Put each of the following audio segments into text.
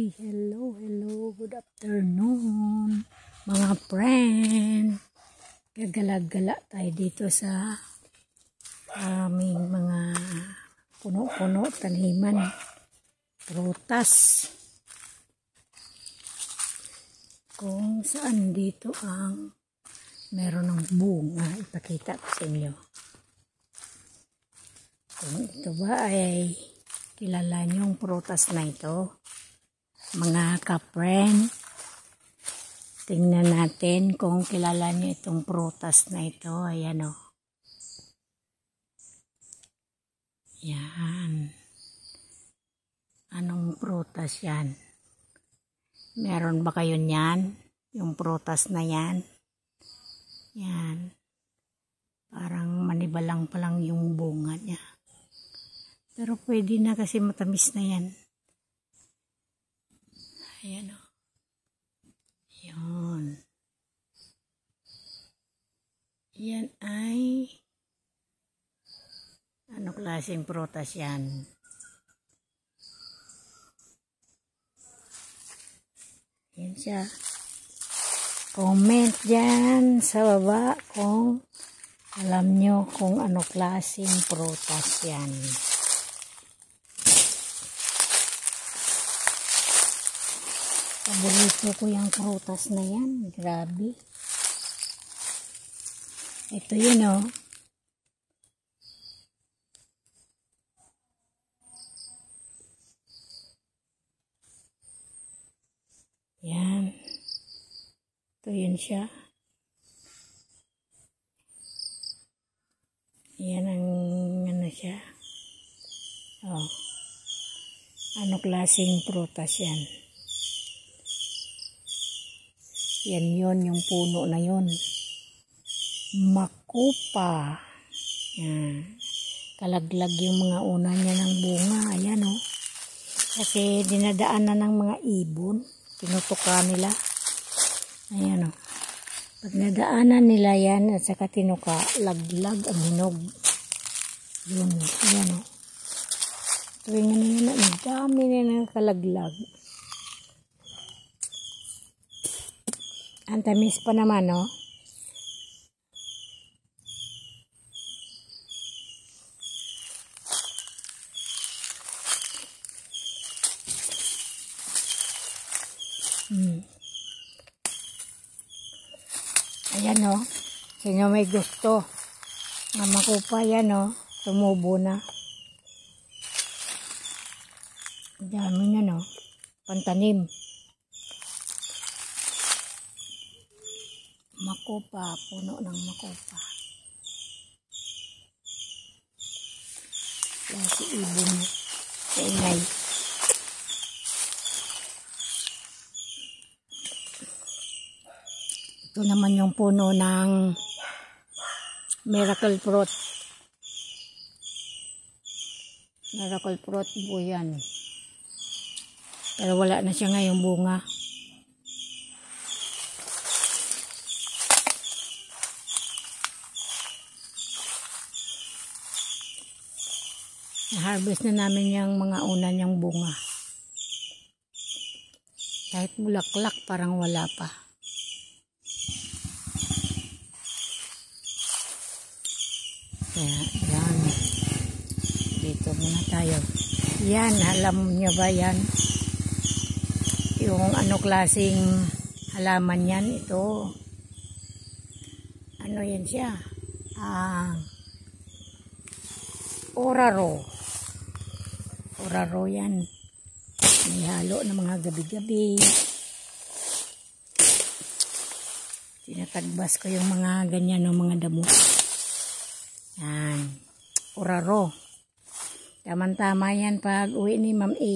Hello, good afternoon mga friend. Gagala-gala tayo dito sa aming mga puno-puno, taniman, prutas. Kung saan dito ang meron ng bunga, ipakita ko sa inyo. Kung ito ba ay kilala niyo yung prutas na ito, mga ka-friend, tingnan natin kung kilala niyo itong prutas na ito. Ayan o. Yan. Anong prutas yan? Meron ba kayo niyan? Yung prutas na yan? Yan. Parang manibalang pa lang yung bunga niya. Pero pwede na kasi matamis na yan. Ayan o. Yun. Yan ay ano klaseng prutas yan? Yan siya. Comment dyan sa baba kung alam nyo kung ano klaseng prutas yan. Paborito ko yung prutas na yan. Grabe. Ito yun o. Yan. Ito yun siya. Yan ang ano siya. Oh. Ano klaseng prutas yan? Yan yun, yung puno na yun. Makopa. Yan. Kalaglag yung mga una niya ng bunga. Ayan o. Kasi dinadaanan ng mga ibon. Tinutuka nila. Ayan o. Pag nadaanan nila yan at saka tinuka, laglag ang hinog. Yun. Ayan o. Tuwing ano yun, ang dami na nakalaglag. Ang tamis pa naman, no? Ayan, no? Sa inyo may gusto. Ang makupa, yan, no? Tumubo na. Dami niya, no? Pantanim. Makopa, puno ng makopa. Yan si ibon sa ingay. Ito naman yung puno ng miracle fruit. Miracle fruit po yan. Pero wala na siya ngayong bunga. Harvest na namin yung mga una niyang bunga. Kahit bulaklak parang wala pa. Kaya yan. Dito muna tayo. Yan, alam niyo ba yan? Yung ano klaseng halaman yan? Ito. Ano yan siya? Oraro. Oraro yan. May halo na mga gabi-gabi. Tinatagbas ko yung mga ganyan ng mga damo. Yan. Oraro. Tama-tama yan pag uwi ni Ma'am A.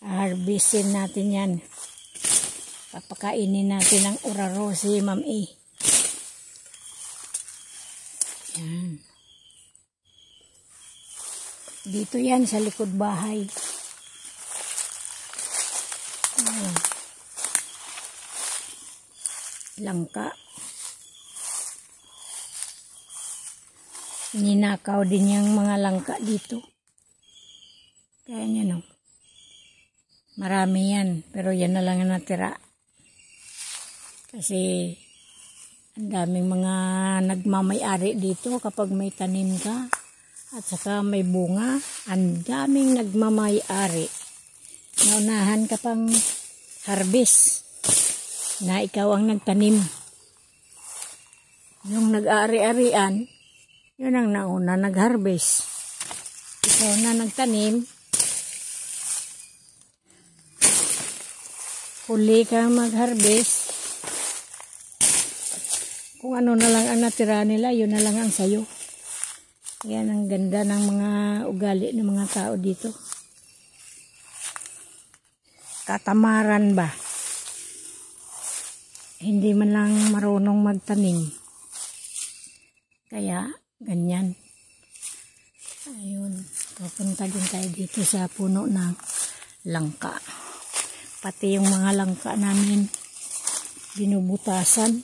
Harvestin natin yan. Papakainin natin ng oraro si Ma'am A. Yan. Dito yan sa likod bahay. Ayan. Langka. Ninakaw din yung mga langka dito. Kaya nyo no. Marami yan, pero yan na lang ang natira. Kasi ang daming mga nagmamay-ari dito kapag may tanim ka at saka may bunga. Ang daming nagmamay-ari. Naunahan ka pang harvest na ikaw ang nagtanim. Yung nag-aari-arian, yun ang nauna nag-harvest. Ikaw na nagtanim, huli kang mag-harvest. Kung ano na lang ang natira nila, yun na lang ang sayo. Yan ang ganda ng mga ugali ng mga tao dito. Katamaran ba? Hindi man lang marunong magtanim. Kaya, ganyan. Ayun, pupunta din tayo dito sa puno ng langka. Pati yung mga langka namin, binubutasan.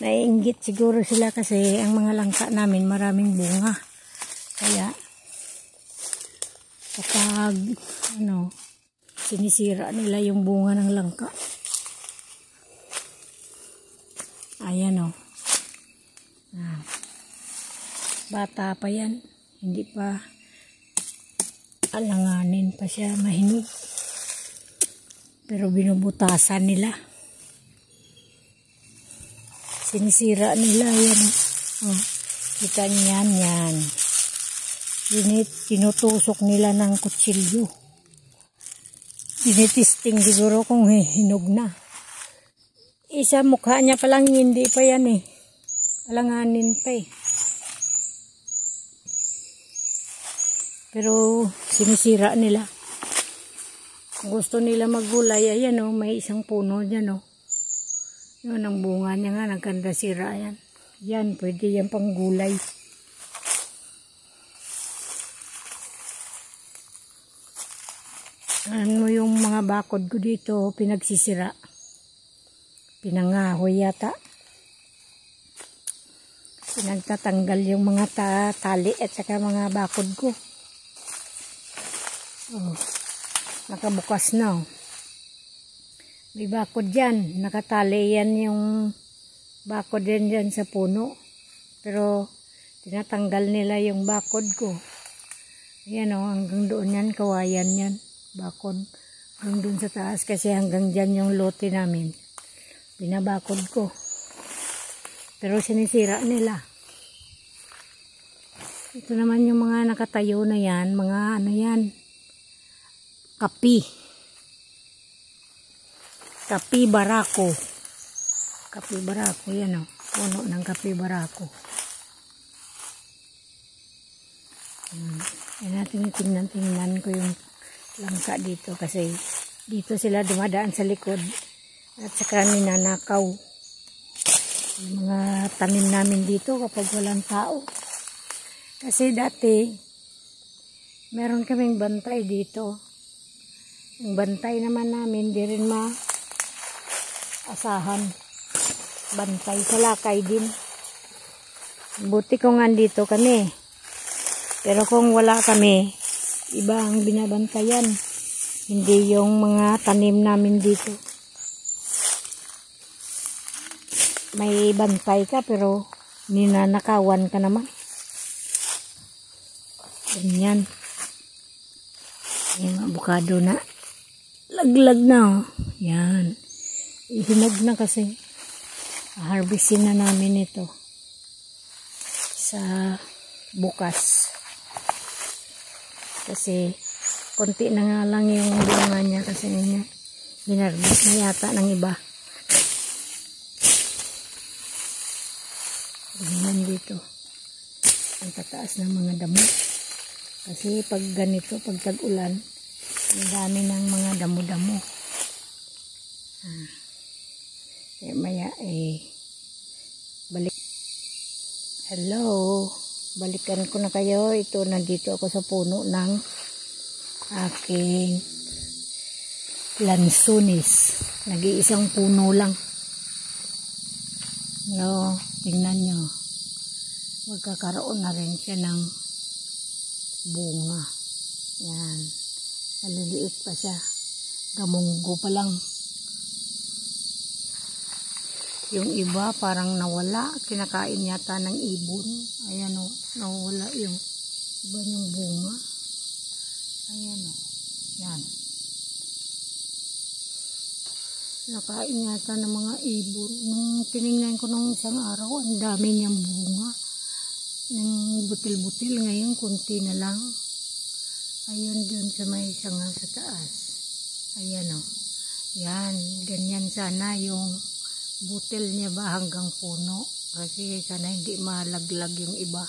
Naiinggit siguro sila kasi ang mga langka namin maraming bunga. Kaya, kapag, sinisira nila yung bunga ng langka. Ayan o. Bata pa yan. Hindi pa alanganin pa siya mahinog. Pero binubutasan nila. Sinisira nila yan. Kita niyan yan. Tinutusok nila ng kutsilyo. Tinitisting siguro kung hinog na. Isa mukha niya palang hindi pa yan eh. Alanganin pa eh. Pero sinisira nila. Kung gusto nila maggulay, ayan o, may isang puno dyan o. Yun ang bunga niya nga, nagkanda sira yan. Yan, pwede yan pang gulay. Ano yung mga bakod ko dito, pinagsisira. Pinangahoy yata. Pinagtatanggal yung mga tali at saka mga bakod ko. Nakabukas na. May bakod dyan. Nakatali yan yung bakod din dyan sa puno. Pero tinatanggal nila yung bakod ko. Ayan o, hanggang doon yan, kawayan yan. Bakod. Hanggang doon sa taas kasi hanggang dyan yung lote namin. Binabakod ko. Pero sinisira nila. Ito naman yung mga nakatayo na yan. Mga ano yan. Kapi. Kapi barako. Kapi barako yan o. Puno ng kapi barako. Yan natin tingnan ko yung langka dito kasi dito sila dumadaan sa likod at saka ninanakaw yung mga tanim namin dito kapag walang tao. Kasi dati meron kaming bantay dito. Yung bantay naman namin di rin asahan. Bantay sa lakay din. Buti kung andito kami. Pero kung wala kami, iba ang binabantayan. Hindi yung mga tanim namin dito. May bantay ka pero ninanakawan ka naman. Ganyan. Yung avocado na laglag na oh. Yan. Ihinog na kasi. Harvestin na namin ito sa bukas. Kasi konti na nga lang yung bunga niya kasi hinarvest na yata ng iba. Ganyan dito. Ang tataas ng mga damo. Kasi pag ganito, pag tag-ulan, ang dami ng mga damo-damo. Maya balik. Hello. Balikan ko na kayo. Ito, nandito ako sa puno ng aking lansunis. Nag-iisang puno lang. No, tingnan nyo. Magkakaroon na rin siya ng bunga. Yan. Maliliit pa siya. Gamunggo pa lang. Yung iba parang nawala. Kinakain yata ng ibon. Ayan o. Nawala yung iba yung bunga. Ayan o. Yan. Nakain yata ng mga ibon. Nung tinignan ko nung isang araw, ang dami niyang bunga. Ng butil-butil. Ngayon, kunti na lang. Ayun dun sa may sanga sa taas. Ayan o. Yan. Ganyan sana yung butil niya ba hanggang puno. Kasi sana hindi malaglag yung iba.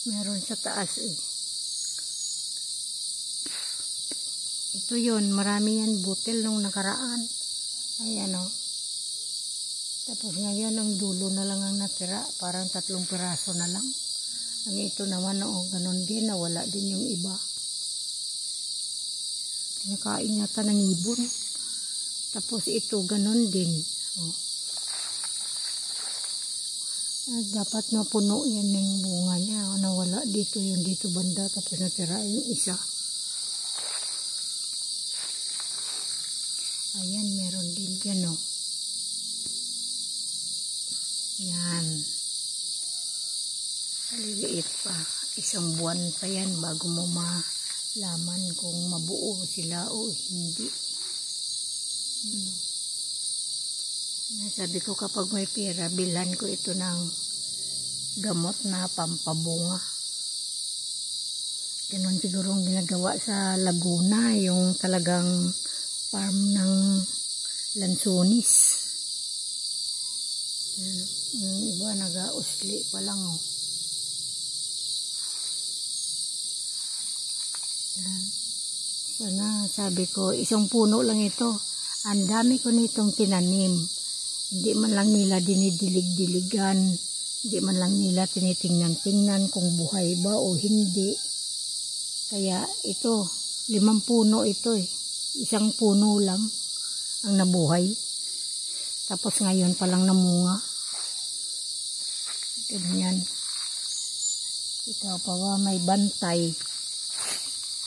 Meron sa taas eh. Ito yun, marami yan butil nung nakaraan. Ayan o. Tapos ngayon ang dulo na lang ang natira. Parang 3 piraso na lang. Ang ito naman o, ganun din. Nawala din yung iba. Kinakain yata ng ibon. Tapos ito ganun din. O. Dapat mapuno yan ng bunga niya. Nawala dito yung dito banda. Tapos natira yung isa. Ayan, meron din dyan o. Yan. Maliliit pa. 1 buwan pa yan bago mo malaman kung mabuo sila o hindi. Sabi ko kapag may pera, bilhan ko ito ng gamot na pampabunga. Ganun siguro ang ginagawa sa Laguna, yung talagang farm ng lansonis. Yung iba nag-usli pa lang oh. Sana sabi ko, 1 puno lang ito. Ang dami ko nitong tinanim. Hindi man lang nila dinidilig-diligan. Hindi man lang nila tinitingnan-tingnan kung buhay ba o hindi. Kaya ito, 5 puno ito eh. 1 puno lang ang nabuhay. Tapos ngayon pa lang namunga. Ganyan. Ikaw pa ba may bantay.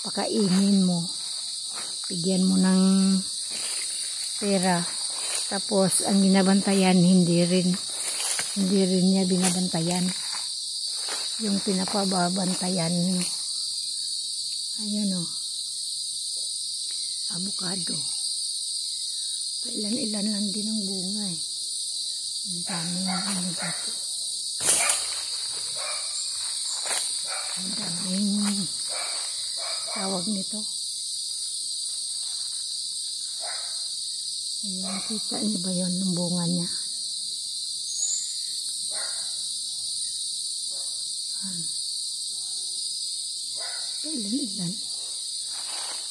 Pakainin mo. Bigyan mo ng pera. Tapos ang binabantayan hindi rin niya binabantayan. Yung pinapababantayan. Ayan o. Avocado. Ilan-ilan lang din ang bunga eh. Ang dami na ano dito. Ang daming tawag nito. Ayan, kita niyo ba yun ng bunga niya? Ilan-ilan.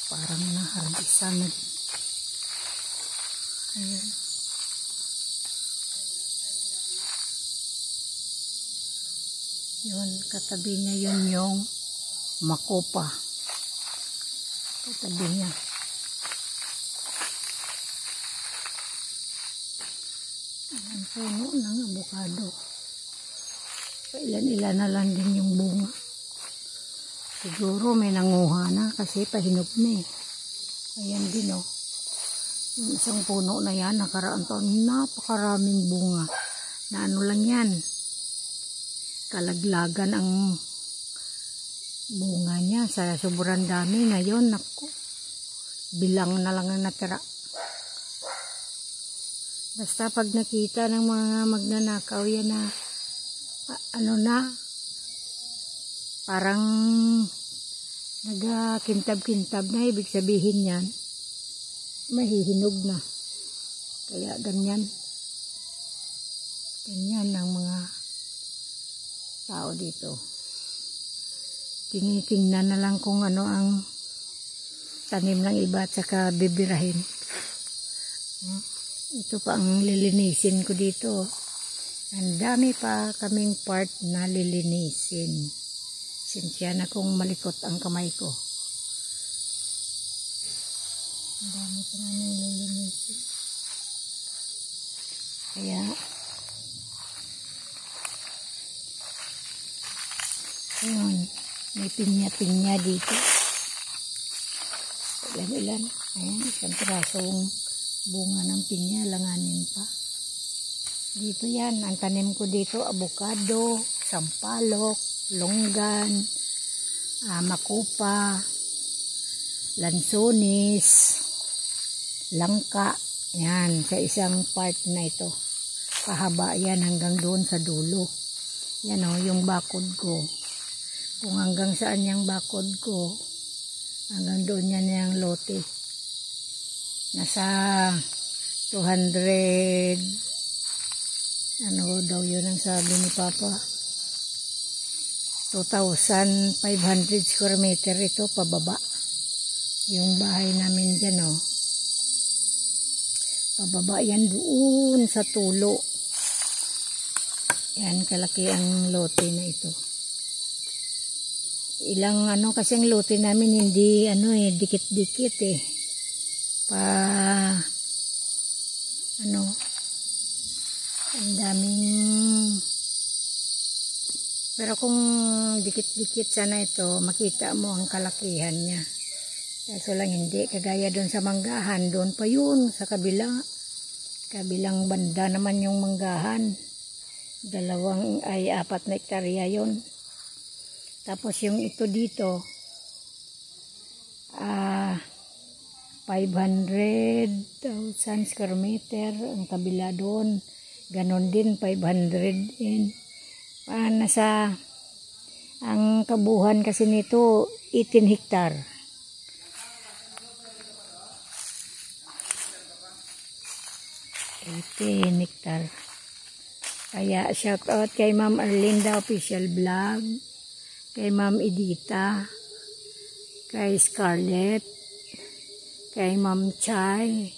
Parang naharbisan na. Ayan. Yun, katabi niya yun yung makopa. Katabi niya. Ang puno ng avocado. Ilan-ilan na lang din yung bunga. Siguro may nanguha na kasi pahinog na eh. Ayan din oh. Yung 1 puno na yan, nakaraan taon, napakaraming bunga. Na ano lang yan. Kalaglagan ang bunga niya. Sa sobrang dami ngayon, naku. Bilang na lang ang natira. Basta pag nakita ng mga magnanakaw yan na ano na, parang nagkintab-kintab na, ibig sabihin yan, mahihinog na. Kaya ganyan. Ganyan ang mga tao dito. Tinitingnan na lang kung ano ang tanim ng iba at saka bibirahin. Ito pa ang lilinisin ko dito. Ang dami pa kaming part na lilinisin. Sinsya na kung malikot ang kamay ko. Ang dami pa namin lilinisin. Kaya ayun, may pinya-pinya dito. Ilan-ilan. Ayan, isang pirasong bunga ng pinya, langanin pa. Dito yan, ang tanim ko dito, avocado, sampalok, longgan, makupa, lansones, langka. Yan, sa isang part na ito. Pahaba yan hanggang doon sa dulo. Yan o, yung bakod ko. Kung hanggang saan yung bakod ko, hanggang doon yan yung lote. Nasa 200, ano daw yun ang sabi ni Papa? 2,500 square meter ito, pababa. Yung bahay namin dyan o. Pababa yan doon sa tulo. Yan, kalaki ang lote na ito. Ilang ano kasi ang lote namin hindi ano dikit-dikit ano, ang daming, pero kung dikit-dikit sana ito, makita mo ang kalakihan niya. Kaso lang hindi, kagaya doon sa manggahan, doon pa yun, sa kabilang banda naman yung manggahan. 4 na hektarya yun. Tapos yung ito dito, 500,000 square meter, ang kabila doon, ganon din, 500 din. Ang kabuhan kasi nito, 18 hektar. 18 hektar. Kaya shout out kay Ma'am Arlinda Official Vlog, kay Ma'am Edita, kay Scarlett, kay Ma'am Chay,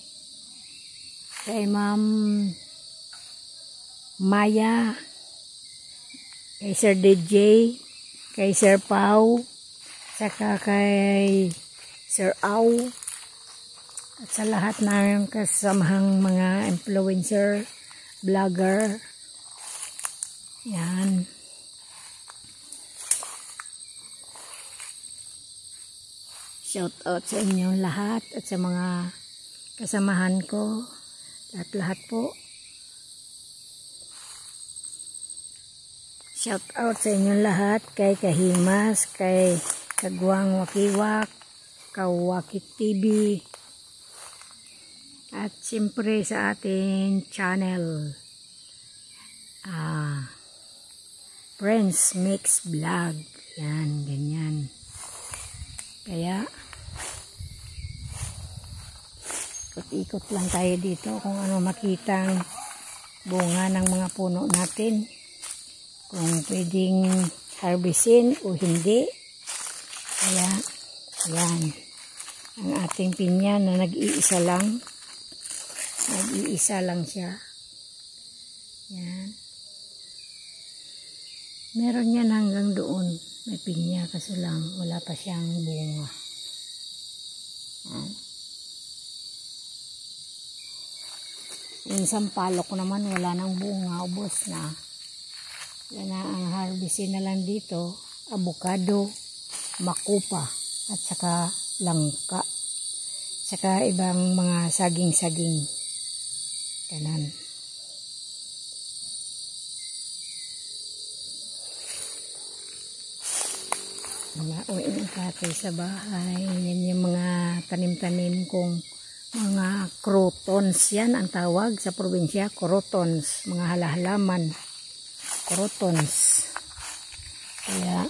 kay Ma'am Maya, kay Sir DJ, kay Sir Pau, saka kay Sir Au, at sa lahat ng kasamahang mga influencer, vlogger. Yan. Shout out sa inyong lahat at sa mga kasamahan ko at lahat po. Shout out sa inyong lahat, kay Kahimas, kay Kagwang Wakiwak, Kawakit TV, at siyempre sa ating channel, Friends Mix Vlog. Yan, ganyan. Kaya ikot-ikot lang tayo dito kung ano makitang bunga ng mga puno natin, kung pwedeng harvestin o hindi. Kaya yan ang ating pinya na nag-iisa lang siya. Yan, meron yan hanggang doon, may pinya, kasi lang wala pa siyang bunga. Yung sampalok naman wala nang bunga, ubos na. Yan na ang harvestin na lang dito, avocado, makupa, at saka langka, saka ibang mga saging-saging. Kanan. Uwi ng tatay sa bahay. Yan yung mga tanim-tanim kong mga crotons. Yan ang tawag sa probinsya, crotons. Mga halahalaman. Crotons. Kaya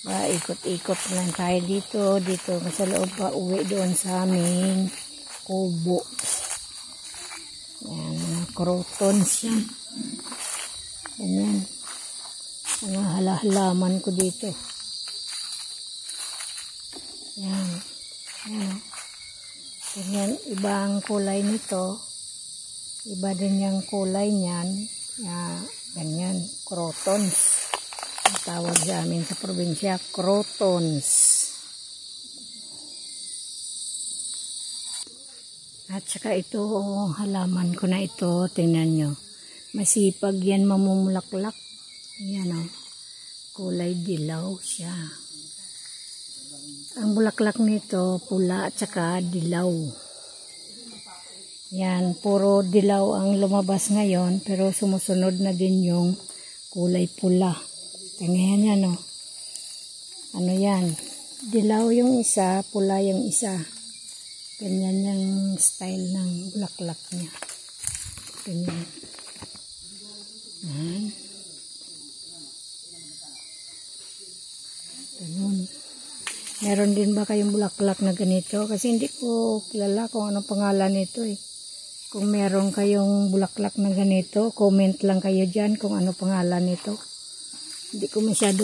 ikot-ikot lang tayo dito sa loob pa uwi doon sa aming kubo. Yan, mga crotons yan. Ganyan. Mga halahalaman ko dito. Yan. Yan. Ganyan, iba ang kulay nito. Iba din yung kulay niyan. Ganyan, crotons. Ang tawag sa amin sa probinsya, crotons. At saka ito, halaman ko na ito, tingnan nyo. Masipag yan mamumulaklak. Ayan o, kulay dilaw siya. Ang bulaklak nito pula at saka dilaw. Yan, puro dilaw ang lumabas ngayon pero sumusunod na din yung kulay pula. Tingnan yan, no? Ano yan? Dilaw yung isa, pula yung isa. Ganyan yung style ng bulaklak niya. Ganyan. Yan. Ganun. Meron din ba kayong bulaklak na ganito? Kasi hindi ko kilala kung anong pangalan nito eh. Kung meron kayong bulaklak na ganito, comment lang kayo dyan kung ano pangalan nito. Hindi ko masyado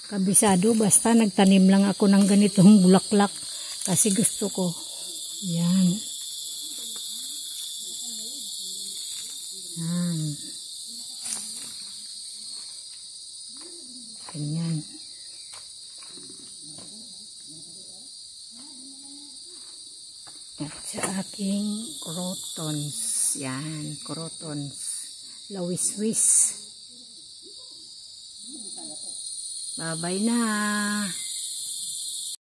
kabisado. Basta nagtanim lang ako ng ganitong bulaklak. Kasi gusto ko. Yan. Yan. Ganyan. At sa aking crotons. Yan, crotons. Lawiswis. Bye-bye na.